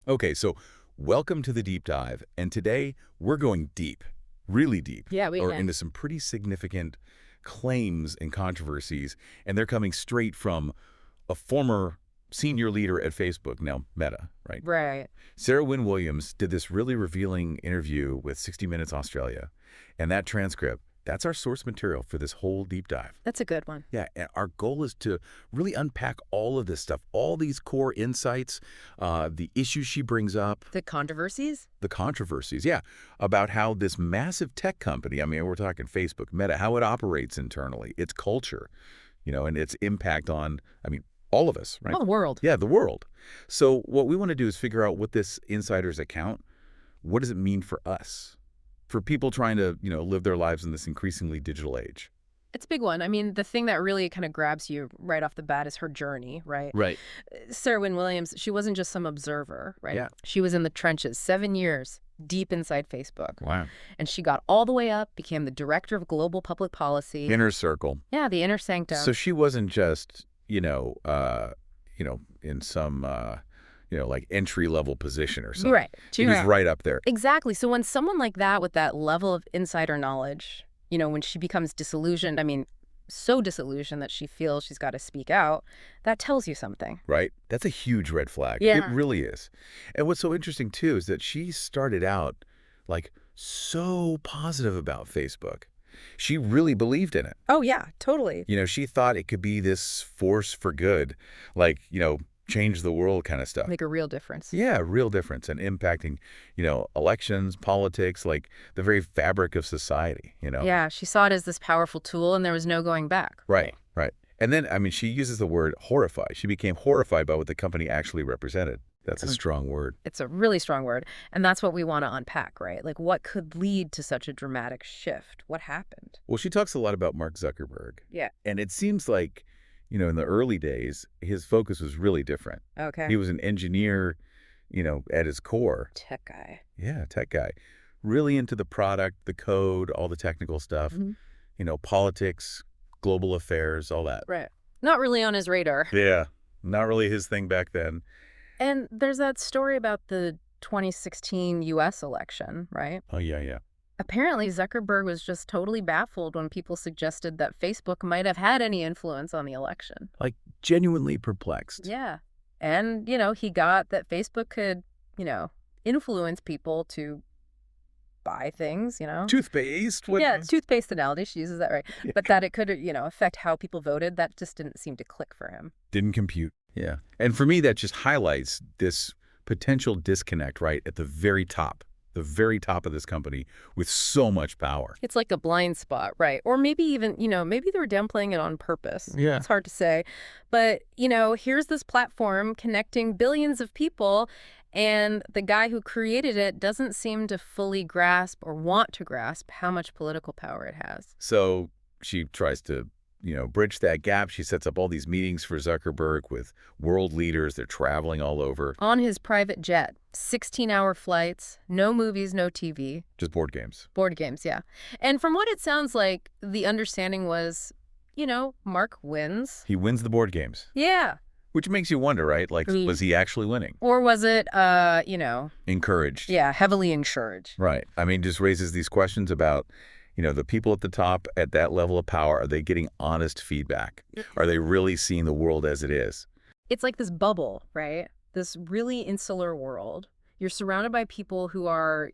Okay, so welcome to the deep dive. And today we're going deep, really deep, Yeah, we or can. into some pretty significant claims and controversies. And they're coming straight from a former senior leader at Facebook, now Meta, right? Right. Sarah Wynne Williams did this really revealing interview with 60 Minutes Australia. And that transcript, that's our source material for this whole deep dive. That's a good one. Yeah, and our goal is to really unpack all of this stuff, all these core insights, the issues she brings up, The controversies? the controversies, yeah, about how this massive tech company, I mean, we're talking Facebook, Meta, how it operates internally, its culture, and its impact on, I mean, all of us, right? Oh, world. Yeah, the world. So what we want to do is figure out what this insider's account, what does it mean for us? For people trying to, live their lives in this increasingly digital age. It's a big one. I mean, the thing that really kind of grabs you right off the bat is her journey, right? Right. Sarah Wynne Williams, she wasn't just some observer, right? Yeah. She was in the trenches, 7 years, deep inside Facebook. Wow. And she got all the way up, became the director of global public policy. Inner circle. Yeah, the inner sanctum. So she wasn't just, in some, like entry-level position or something. Right. She was right up there. Exactly. So when someone like that with that level of insider knowledge, when she becomes disillusioned, I mean, so disillusioned that she feels she's got to speak out, that tells you something. Right? That's a huge red flag. Yeah. It really is. And what's so interesting, too, is that she started out, so positive about Facebook. She really believed in it. Oh, yeah, totally. She thought it could be this force for good, change the world kind of stuff. Make a real difference. Yeah, real difference and impacting, elections, politics, like the very fabric of society, Yeah, she saw it as this powerful tool and there was no going back. Right, right. And then, I mean, she uses the word horrified. She became horrified by what the company actually represented. That's a strong word. It's a really strong word. And that's what we want to unpack, right? Like, what could lead to such a dramatic shift? What happened? Well, she talks a lot about Mark Zuckerberg. Yeah. And it seems like, in the early days, his focus was really different. Okay. He was an engineer, at his core. Tech guy. Yeah, tech guy. Really into the product, the code, all the technical stuff, Mm-hmm. Politics, global affairs, all that. Right. Not really on his radar. Yeah, not really his thing back then. And there's that story about the 2016 U.S. election, right? Oh, yeah. Apparently, Zuckerberg was just totally baffled when people suggested that Facebook might have had any influence on the election. Genuinely perplexed. Yeah. And, he got that Facebook could, influence people to buy things, Toothpaste? What? Yeah, toothpaste analogy. She uses that right. Yeah. But that it could, affect how people voted. That just didn't seem to click for him. Didn't compute. Yeah. And for me, that just highlights this potential disconnect right at the very top of this company with so much power. It's like a blind spot, right? Or maybe even, maybe they were downplaying it on purpose. Yeah. It's hard to say. But, here's this platform connecting billions of people, and the guy who created it doesn't seem to fully grasp or want to grasp how much political power it has. So she tries to, bridge that gap. She sets up all these meetings for Zuckerberg with world leaders. They're traveling all over. On his private jet, 16-hour flights, no movies, no TV. Just board games. Board games, yeah. And from what it sounds like, the understanding was, Mark wins. He wins the board games. Yeah. Which makes you wonder, right? Was he actually winning? Or was it, Encouraged. Yeah, heavily encouraged. Right. I mean, just raises these questions about, the people at the top at that level of power. Are they getting honest feedback? Are they really seeing the world as it is? It's like this bubble, right? This really insular world. You're surrounded by people who are,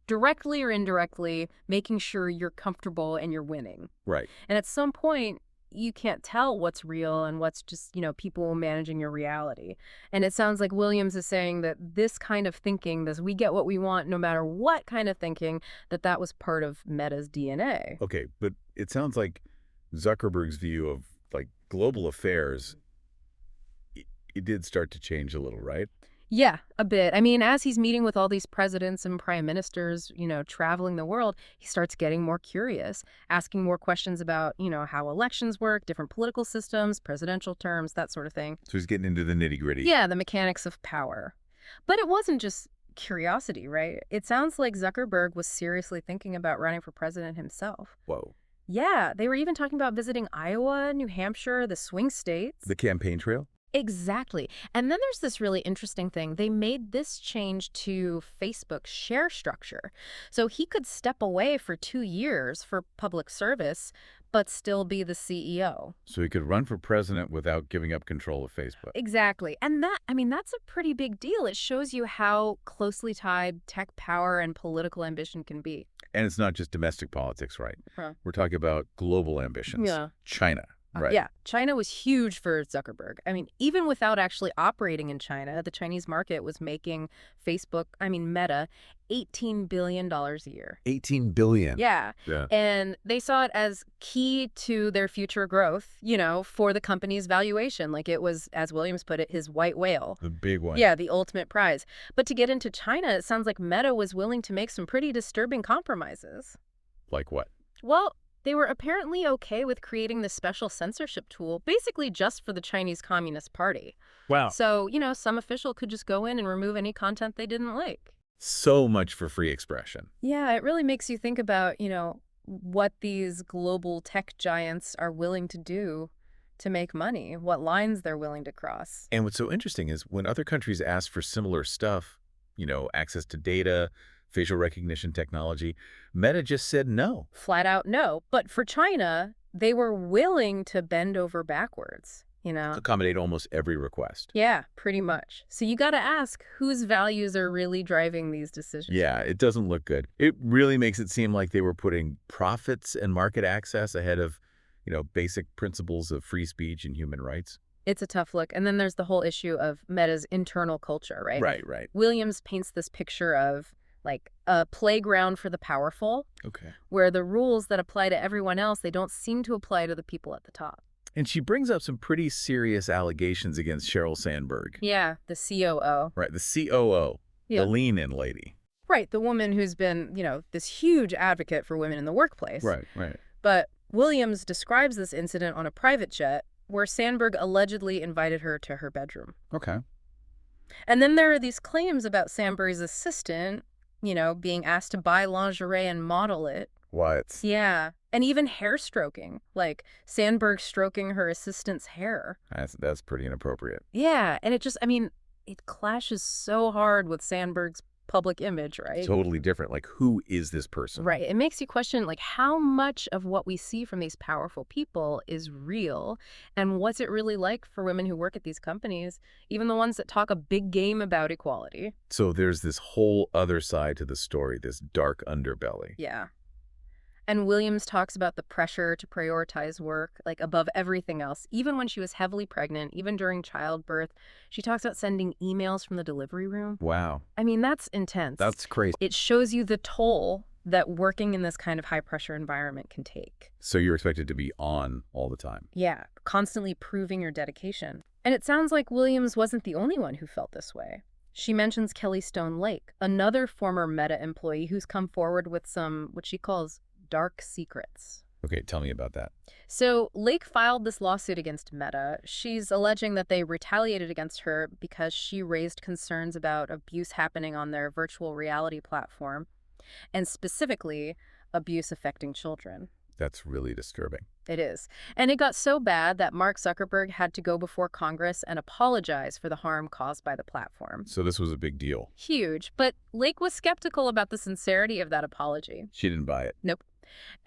directly or indirectly making sure you're comfortable and you're winning. Right. And at some point, you can't tell what's real and what's just, people managing your reality. And it sounds like Williams is saying that this kind of thinking, this we get what we want no matter what kind of thinking, that was part of Meta's DNA. Okay, but it sounds like Zuckerberg's view of global affairs, it did start to change a little, right? Yeah, a bit. I mean, as he's meeting with all these presidents and prime ministers, traveling the world, he starts getting more curious, asking more questions about, how elections work, different political systems, presidential terms, that sort of thing. So he's getting into the nitty-gritty. Yeah, the mechanics of power. But it wasn't just curiosity, right? It sounds like Zuckerberg was seriously thinking about running for president himself. Whoa. Yeah, they were even talking about visiting Iowa, New Hampshire, the swing states. The campaign trail? Exactly. And then there's this really interesting thing. They made this change to Facebook's share structure. So he could step away for 2 years for public service, but still be the CEO. So he could run for president without giving up control of Facebook. Exactly. And that, I mean, that's a pretty big deal. It shows you how closely tied tech power and political ambition can be. And it's not just domestic politics, right? Huh. We're talking about global ambitions. Yeah. China, right? Yeah, China was huge for Zuckerberg. I mean, even without actually operating in China, the Chinese market was making Meta, $18 billion a year. 18 billion. Yeah. Yeah. And they saw it as key to their future growth, for the company's valuation. Like it was, as Williams put it, his white whale. The big one. Yeah, the ultimate prize. But to get into China, it sounds like Meta was willing to make some pretty disturbing compromises. Like what? Well, they were apparently okay with creating this special censorship tool, basically just for the Chinese Communist Party. Wow. So, some official could just go in and remove any content they didn't like. So much for free expression. Yeah, it really makes you think about, what these global tech giants are willing to do to make money, what lines they're willing to cross. And what's so interesting is when other countries ask for similar stuff, access to data, facial recognition technology, Meta just said no. Flat out no. But for China, they were willing to bend over backwards, Accommodate almost every request. Yeah, pretty much. So you got to ask whose values are really driving these decisions. Yeah, it doesn't look good. It really makes it seem like they were putting profits and market access ahead of, basic principles of free speech and human rights. It's a tough look. And then there's the whole issue of Meta's internal culture, right? Right. Williams paints this picture of like a playground for the powerful, Okay. where the rules that apply to everyone else, they don't seem to apply to the people at the top. And she brings up some pretty serious allegations against Sheryl Sandberg. Yeah, the COO. Right, the COO, Yeah. the lean-in lady. Right, the woman who's been, this huge advocate for women in the workplace. Right. But Williams describes this incident on a private jet where Sandberg allegedly invited her to her bedroom. Okay. And then there are these claims about Sandberg's assistant, being asked to buy lingerie and model it. What? Yeah. And even hair stroking, like Sandberg stroking her assistant's hair. That's pretty inappropriate. Yeah. And it clashes so hard with Sandberg's public image, right? Totally different. Like, who is this person? Right. It makes you question, like, how much of what we see from these powerful people is real, and what's it really like for women who work at these companies, even the ones that talk a big game about equality. So there's this whole other side to the story, this dark underbelly. Yeah. And Williams talks about the pressure to prioritize work, like above everything else. Even when she was heavily pregnant, even during childbirth, she talks about sending emails from the delivery room. Wow. That's intense. That's crazy. It shows you the toll that working in this kind of high-pressure environment can take. So you're expected to be on all the time. Yeah, constantly proving your dedication. And it sounds like Williams wasn't the only one who felt this way. She mentions Kelly Stone Lake, another former Meta employee who's come forward with some, what she calls, dark secrets. Okay, tell me about that. So Lake filed this lawsuit against Meta. She's alleging that they retaliated against her because she raised concerns about abuse happening on their virtual reality platform, and specifically abuse affecting children. That's really disturbing. It is. And it got so bad that Mark Zuckerberg had to go before Congress and apologize for the harm caused by the platform. So this was a big deal. Huge. But Lake was skeptical about the sincerity of that apology. She didn't buy it. Nope.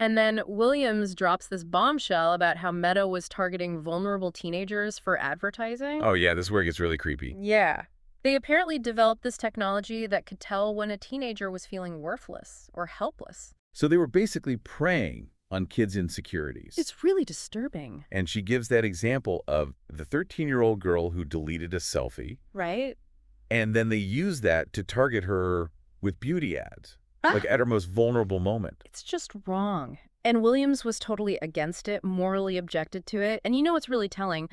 And then Williams drops this bombshell about how Meta was targeting vulnerable teenagers for advertising. Oh, yeah, this is where it gets really creepy. Yeah. They apparently developed this technology that could tell when a teenager was feeling worthless or helpless. So they were basically preying on kids' insecurities. It's really disturbing. And she gives that example of the 13-year-old girl who deleted a selfie. Right? And then they use that to target her with beauty ads, like at her most vulnerable moment. It's just wrong. And Williams was totally against it, morally objected to it. And what's really telling?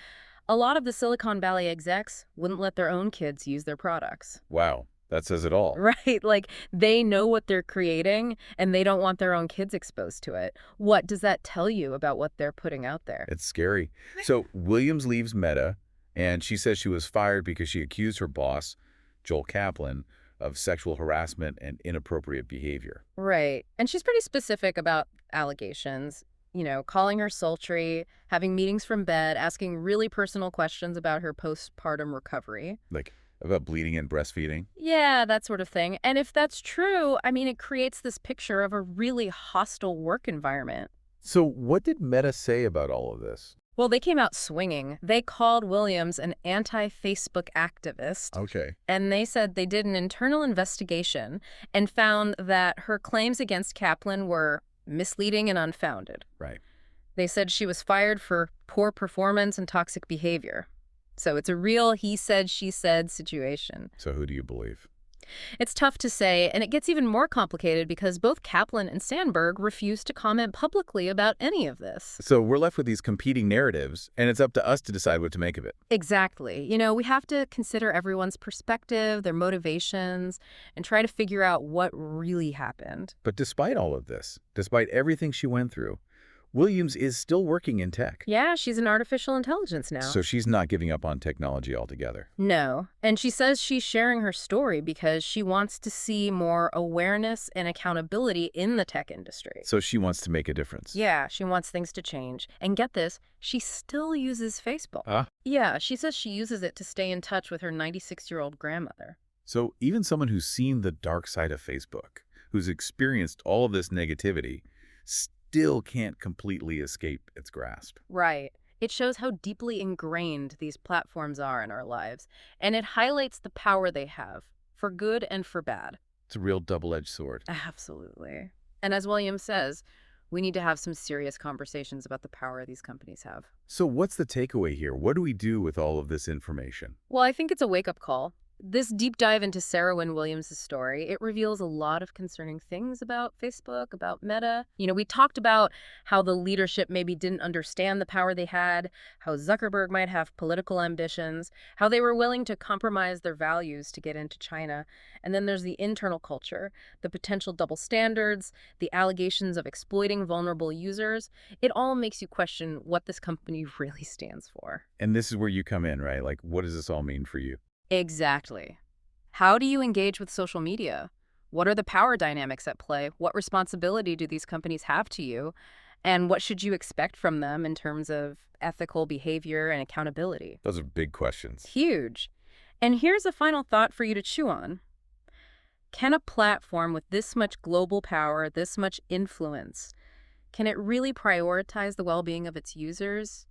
A lot of the Silicon Valley execs wouldn't let their own kids use their products. Wow, that says it all. Right, like they know what they're creating and they don't want their own kids exposed to it. What does that tell you about what they're putting out there? It's scary. So Williams leaves Meta, and she says she was fired because she accused her boss, Joel Kaplan, of sexual harassment and inappropriate behavior. Right. And she's pretty specific about allegations. calling her sultry, having meetings from bed, asking really personal questions about her postpartum recovery. Like, about bleeding and breastfeeding? Yeah, that sort of thing. And if that's true, I mean, it creates this picture of a really hostile work environment. So what did Meta say about all of this? Well, they came out swinging. They called Williams an anti-Facebook activist, Okay. and they said they did an internal investigation and found that her claims against Kaplan were misleading and unfounded. Right. They said she was fired for poor performance and toxic behavior. So it's a real he said, she said situation. So who do you believe? It's tough to say, and it gets even more complicated because both Kaplan and Sandberg refused to comment publicly about any of this. So we're left with these competing narratives, and it's up to us to decide what to make of it. Exactly. We have to consider everyone's perspective, their motivations, and try to figure out what really happened. But despite all of this, despite everything she went through, Williams is still working in tech. Yeah, she's in artificial intelligence now. So she's not giving up on technology altogether. No. And she says she's sharing her story because she wants to see more awareness and accountability in the tech industry. So she wants to make a difference. Yeah, she wants things to change. And get this, she still uses Facebook. Huh? Yeah, she says she uses it to stay in touch with her 96-year-old grandmother. So even someone who's seen the dark side of Facebook, who's experienced all of this negativity, still can't completely escape its grasp. Right. It shows how deeply ingrained these platforms are in our lives, and it highlights the power they have, for good and for bad. It's a real double-edged sword. Absolutely. And as William says, we need to have some serious conversations about the power these companies have. So what's the takeaway here? What do we do with all of this information? Well, I think it's a wake-up call. This deep dive into Sarah Wynne Williams' story, it reveals a lot of concerning things about Facebook, about Meta. We talked about how the leadership maybe didn't understand the power they had, how Zuckerberg might have political ambitions, how they were willing to compromise their values to get into China. And then there's the internal culture, the potential double standards, the allegations of exploiting vulnerable users. It all makes you question what this company really stands for. And this is where you come in, right? Like, what does this all mean for you? Exactly. How do you engage with social media? What are the power dynamics at play? What responsibility do these companies have to you? And what should you expect from them in terms of ethical behavior and accountability? Those are big questions. Huge. And here's a final thought for you to chew on. Can a platform with this much global power, this much influence, can it really prioritize the well-being of its users?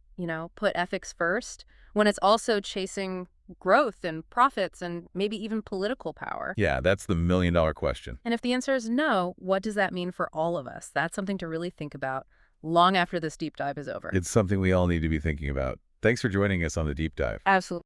Put ethics first when it's also chasing growth and profits and maybe even political power? Yeah, that's the million-dollar question. And if the answer is no, what does that mean for all of us? That's something to really think about long after this deep dive is over. It's something we all need to be thinking about. Thanks for joining us on the deep dive. Absolutely.